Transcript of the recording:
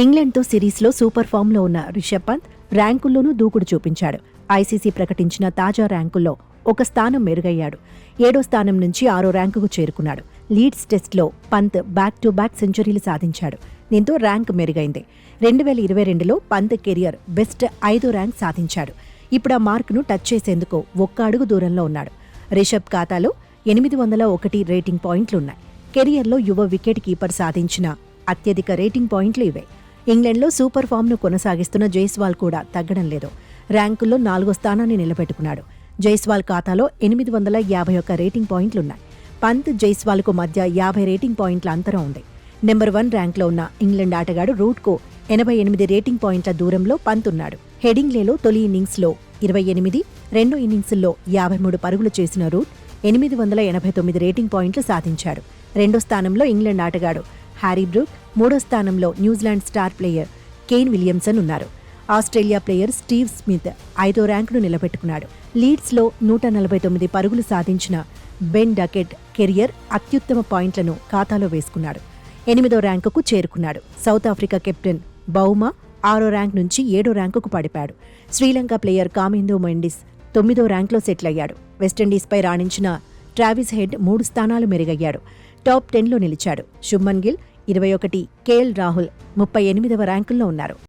ఇంగ్లాండ్తో సిరీస్లో సూపర్ ఫామ్లో ఉన్న రిషబ్ పంత్ ర్యాంకుల్లోనూ దూకుడు చూపించాడు. ఐసీసీ ప్రకటించిన తాజా ర్యాంకుల్లో ఒక స్థానం మెరుగయ్యాడు. 7వ స్థానం నుంచి 6వ ర్యాంకుకు చేరుకున్నాడు. లీడ్స్ టెస్ట్లో పంత్ బ్యాక్ టు బ్యాక్ సెంచరీలు సాధించాడు. దీంతో ర్యాంక్ మెరుగైంది. 2022లో పంత్ కెరియర్ బెస్ట్ 5వ ర్యాంక్ సాధించాడు. ఇప్పుడు ఆ మార్కును టచ్ చేసేందుకు ఒక్క అడుగు దూరంలో ఉన్నాడు. రిషబ్ ఖాతాలో 801 రేటింగ్ పాయింట్లున్నాయి. కెరియర్లో యువ వికెట్ కీపర్ సాధించిన అత్యధిక రేటింగ్ పాయింట్లు ఇవే. ఇంగ్లాండ్లో సూపర్ ఫామ్ను కొనసాగిస్తున్న జైస్వాల్ కూడా తగ్గడం లేదు. ర్యాంకుల్లో 4వ స్థానాన్ని నిలబెట్టుకున్నాడు. జైస్వాల్ ఖాతాలో 851 రేటింగ్ పాయింట్లున్నాయి. పంత్, జైస్వాల్కు మధ్య 50 రేటింగ్ పాయింట్ల అంతరం ఉంది. నెంబర్ 1 ర్యాంక్లో ఉన్న ఇంగ్లాండ్ ఆటగాడు రూట్కు 88 రేటింగ్ పాయింట్ల దూరంలో పంత్ ఉన్నాడు. హెడింగ్లేలో తొలి ఇన్నింగ్స్లో 28, రెండో ఇన్నింగ్స్లో 53 పరుగులు చేసిన రూట్ 889 రేటింగ్ పాయింట్లు సాధించాడు. రెండో స్థానంలో ఇంగ్లాండ్ ఆటగాడు హ్యారీ బ్రూక్, మూడో స్థానంలో New Zealand star player Kane Williamson ఉన్నారు. ఆస్ట్రేలియా ప్లేయర్ స్టీవ్ స్మిత్ 5వ ర్యాంకును నిలబెట్టుకున్నాడు. లీడ్స్లో 149 పరుగులు సాధించిన బెన్ డకెట్ కెరియర్ అత్యుత్తమ పాయింట్లను ఖాతాలో వేసుకున్నాడు. 8వ ర్యాంకుకు చేరుకున్నాడు. సౌత్ ఆఫ్రికా కెప్టెన్ బౌమా 6వ ర్యాంక్ నుంచి 7వ ర్యాంకుకు పడిపాడు. శ్రీలంక ప్లేయర్ కామెందో మెండిస్ 9వ ర్యాంక్లో సెటిల్ అయ్యాడు. వెస్టిండీస్పై రాణించిన ట్రావిస్ హెడ్ 3 స్థానాలు మెరుగయ్యాడు. టాప్ 10లో నిలిచాడు. శుభ్మన్ గిల్ 21, కేఎల్ రాహుల్ 38వ ర్యాంకుల్లో ఉన్నారు.